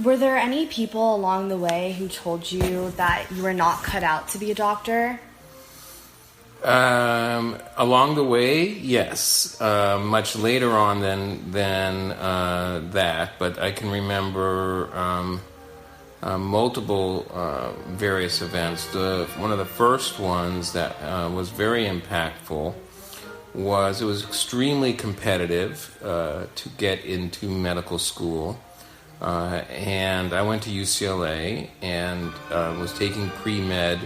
Were there any people along the way who told you that you were not cut out to be a doctor? Along the way, yes. Much later on than that, but I can remember multiple various events. One of the first ones that was very impactful was it was extremely competitive to get into medical school. And I went to UCLA and was taking pre-med,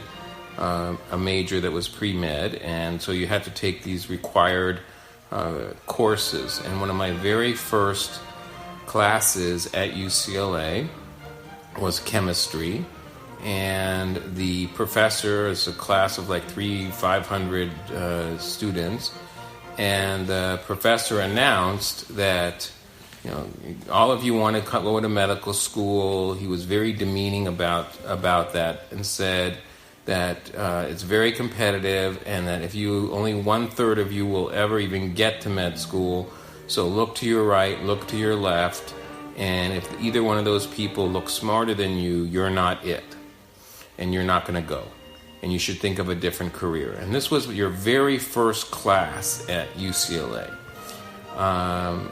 a major that was pre-med, and so you had to take these required courses. And one of my very first classes at UCLA was chemistry, and the professor is a class of like 500 students, and the professor announced that, you know, all of you want to go to medical school. He was very demeaning about that and said that it's very competitive and that if you, only 1/3 of you will ever even get to med school. So look to your right, look to your left, and if either one of those people looks smarter than you, you're not it. And you're not going to go. And you should think of a different career. And this was your very first class at UCLA.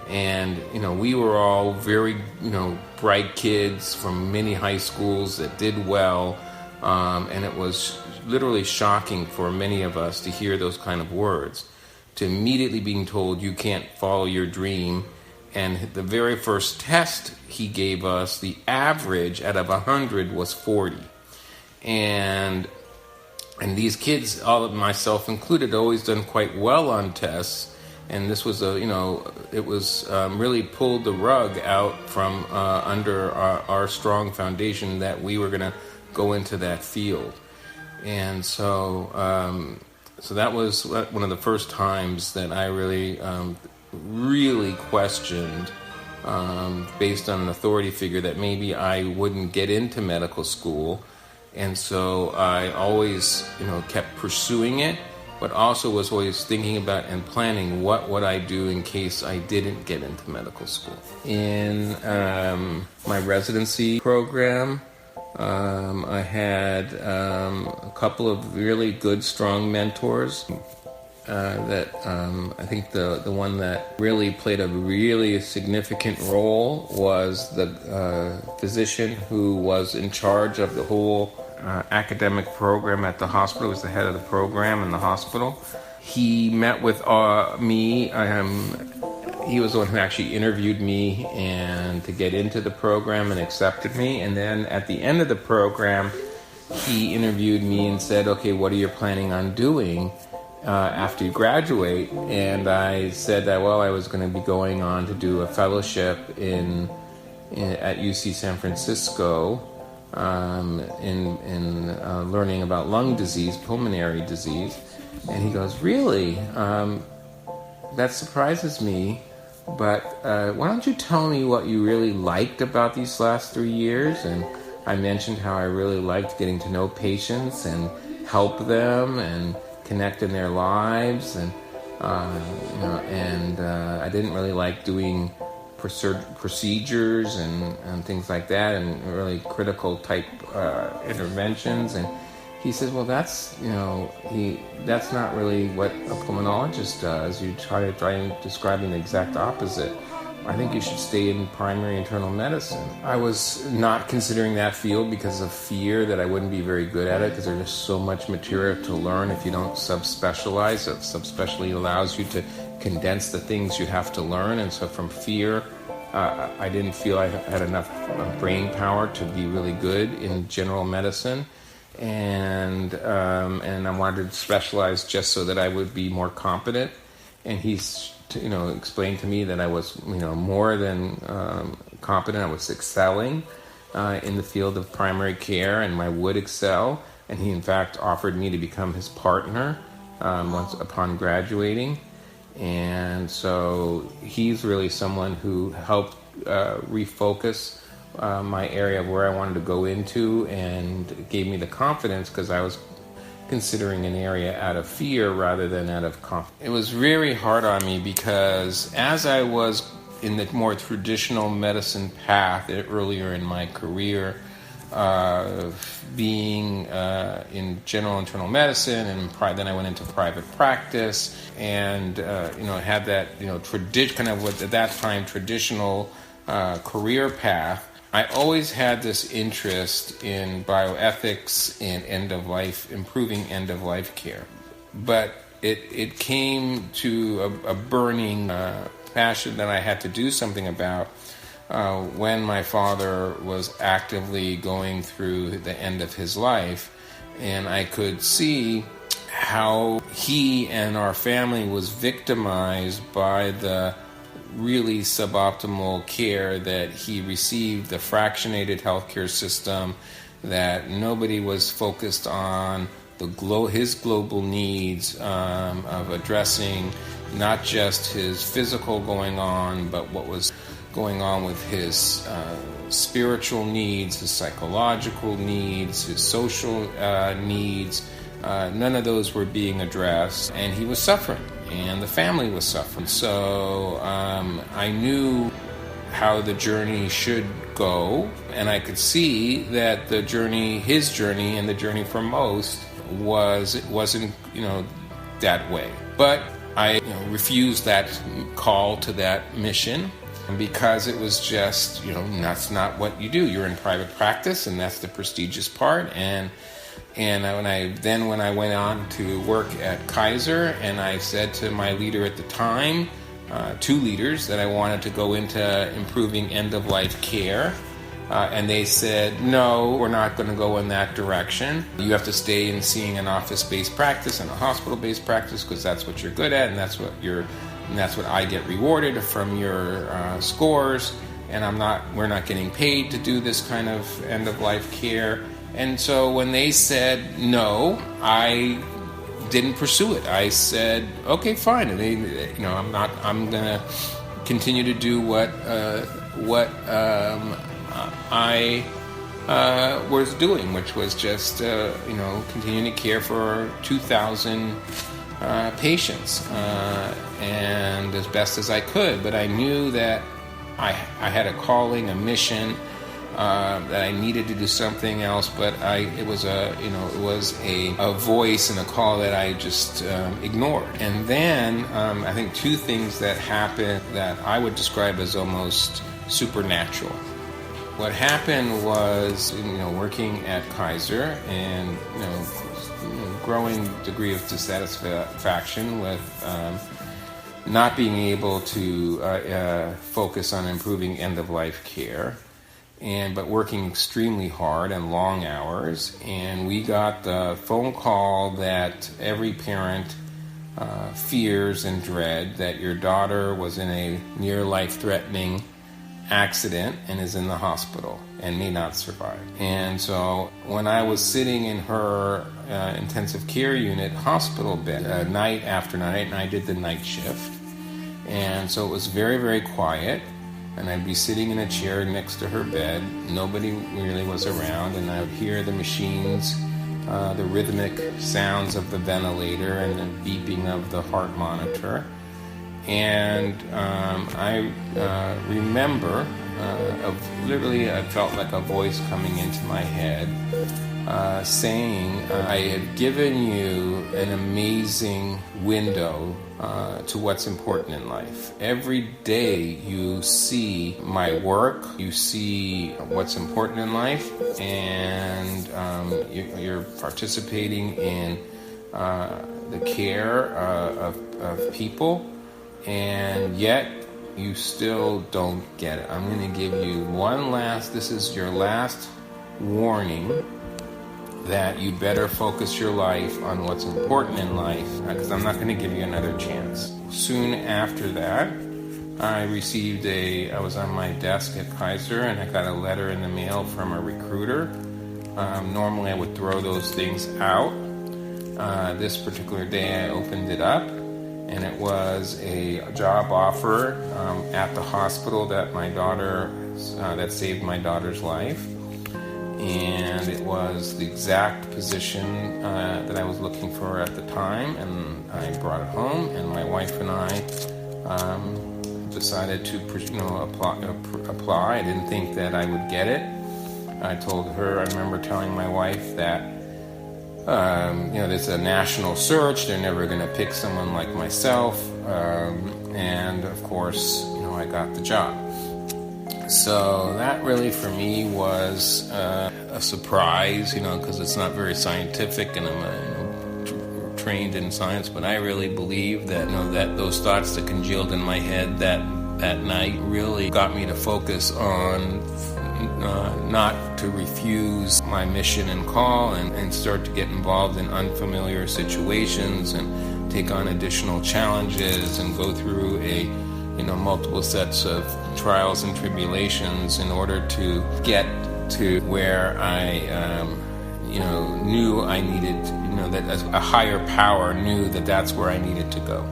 And, you know, we were all very, you know, bright kids from many high schools that did well. And it was literally shocking for many of us to hear those kind of words, to immediately being told you can't follow your dream. And the very first test he gave us, the average out of 100 was 40. And these kids, all of myself included, always done quite well on tests. And this was it was really pulled the rug out from under our strong foundation that we were going to go into that field. And so that was one of the first times that I really questioned, based on an authority figure, that maybe I wouldn't get into medical school. And so I always, kept pursuing it, but also was always thinking about and planning what would I do in case I didn't get into medical school. In my residency program, I had a couple of really good, strong mentors. I think the one that really played a really significant role was the physician who was in charge of the whole academic program at the hospital. He was the head of the program in the hospital. He met with me. He was the one who actually interviewed me and to get into the program and accepted me. And then at the end of the program, he interviewed me and said, "Okay, what are you planning on doing after you graduate?" And I said that, well, I was going to be going on to do a fellowship at UC San Francisco in learning about lung disease, pulmonary disease. And he goes, "Really? That surprises me. But why don't you tell me what you really liked about these last 3 years?" And I mentioned how I really liked getting to know patients and help them and connect in their lives, and I didn't really like doing procedures and things like that, and really critical type interventions. And he says, "Well, that's not really what a pulmonologist does. You try describing the exact opposite. I think you should stay in primary internal medicine." I was not considering that field because of fear that I wouldn't be very good at it, because there's just so much material to learn if you don't subspecialize. So subspecialty allows you to condense the things you have to learn. And so from fear, I didn't feel I had enough brain power to be really good in general medicine. And I wanted to specialize just so that I would be more competent. And he's explained to me that I was more than competent. I was excelling in the field of primary care, and I would excel. And he in fact offered me to become his partner once upon graduating. And so he's really someone who helped refocus my area of where I wanted to go into, and gave me the confidence, because I was considering an area out of fear rather than out of confidence. It was very hard on me, because as I was in the more traditional medicine path earlier in my career, being in general internal medicine, and then I went into private practice, and had that kind of what at that time traditional career path. I always had this interest in bioethics and improving end-of-life care. But it came to a burning passion that I had to do something about when my father was actively going through the end of his life. And I could see how he and our family was victimized by the really suboptimal care that he received, the fractionated healthcare system, that nobody was focused on his global needs of addressing not just his physical going on, but what was going on with his spiritual needs, his psychological needs, his social needs. None of those were being addressed, and he was suffering. And the family was suffering. So I knew how the journey should go, and I could see that his journey, and the journey for most wasn't that way. But I refused that call to that mission because it was just that's not what you do. You're in private practice, and that's the prestigious part. And when I went on to work at Kaiser, and I said to my leader at the time, two leaders, that I wanted to go into improving end-of-life care, and they said, no, we're not going to go in that direction. You have to stay in seeing an office-based practice and a hospital-based practice because that's what you're good at, and that's what I get rewarded from your scores. And we're not getting paid to do this kind of end-of-life care. And so when they said no, I didn't pursue it. I said, okay, fine. And I'm going to continue to do what I was doing, which was just continuing to care for 2,000 patients, and as best as I could. But I knew that I had a calling, a mission. That I needed to do something else, but it was a voice and a call that I just ignored. And then I think two things that happened that I would describe as almost supernatural. What happened was, working at Kaiser and growing degree of dissatisfaction with not being able to focus on improving end-of-life care. But working extremely hard and long hours. And we got the phone call that every parent fears and dread, that your daughter was in a near life-threatening accident and is in the hospital and may not survive. And so when I was sitting in her intensive care unit hospital bed night after night, and I did the night shift, and so it was very, very quiet. And I'd be sitting in a chair next to her bed. Nobody really was around, and I would hear the machines, the rhythmic sounds of the ventilator and the beeping of the heart monitor. And I remember, literally, I felt like a voice coming into my head saying, I have given you an amazing window to what's important in life. Every day you see my work, you see what's important in life, and you're participating in the care of people, and yet you still don't get it. I'm going to give you this is your last warning, that you better focus your life on what's important in life, because I'm not going to give you another chance. Soon after that, I was on my desk at Kaiser, and I got a letter in the mail from a recruiter. Normally I would throw those things out. This particular day I opened it up, and it was a job offer at the hospital that that saved my daughter's life. And it was the exact position that I was looking for at the time, and I brought it home, and my wife and I decided to apply. I didn't think that I would get it. I told her, I remember telling my wife that there's a national search, they're never going to pick someone like myself, and of course, I got the job. So that really for me was a surprise, because it's not very scientific, and I'm trained in science, but I really believe that that those thoughts that congealed in my head that night really got me to focus on not to refuse my mission and call, and start to get involved in unfamiliar situations and take on additional challenges and go through multiple sets of trials and tribulations in order to get to where I knew I needed, that a higher power knew that that's where I needed to go.